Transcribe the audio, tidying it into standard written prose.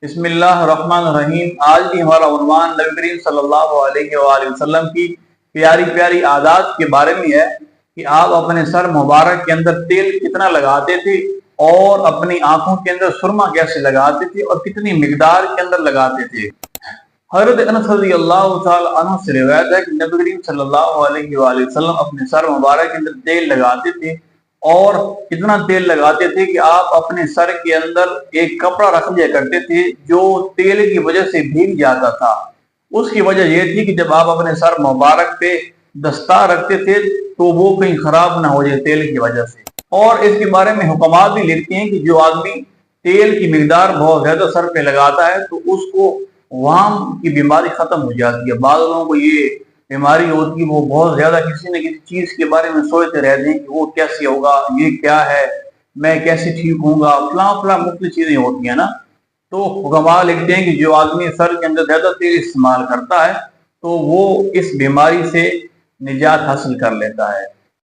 بسم اللہ الرحمن الرحیم۔ آج بھی ہمارا عنوان نبی کریم صلی اللہ علیہ وآلہ وسلم کی پیاری پیاری عادات کے بارے میں ہے کہ آپ اپنے سر مبارک کے اندر تیل کتنا لگاتے تھے اور اپنی آنکھوں کے اندر سرما کیسے لگاتے تھے اور کتنی مقدار کے اندر لگاتے تھے۔ حضرت انس رضی اللہ تعالی عنہ سے روایت ہے کہ نبی کریم صلی اللہ علیہ وآلہ وسلم اپنے سر مبارک کے اندر تیل لگاتے تھے، اور اتنا تیل لگاتے تھے کہ آپ اپنے سر کے اندر ایک کپڑا رکھ لیا کرتے تھے جو تیل کی وجہ سے بھیگ جاتا تھا۔ اس کی وجہ یہ تھی کہ جب آپ اپنے سر مبارک پہ دستار رکھتے تھے تو وہ کہیں خراب نہ ہو جائے تیل کی وجہ سے۔ اور اس کے بارے میں حکمات بھی لکھتے ہیں کہ جو آدمی تیل کی مقدار بہت زیادہ سر پہ لگاتا ہے تو اس کو وام کی بیماری ختم ہو جاتی ہے۔ بعض لوگوں کو یہ بیماری ہوتی ہے، وہ بہت زیادہ کسی نہ کسی چیز کے بارے میں سوچتے رہتے ہیں کہ وہ کیسے ہوگا، یہ کیا ہے، میں کیسے ٹھیک ہوں گا، فلاں مختلف چیزیں ہوتی ہیں نا۔ تو حکماء لکھتے ہیں کہ جو آدمی سر کے اندر زیادہ تیل استعمال کرتا ہے تو وہ اس بیماری سے نجات حاصل کر لیتا ہے۔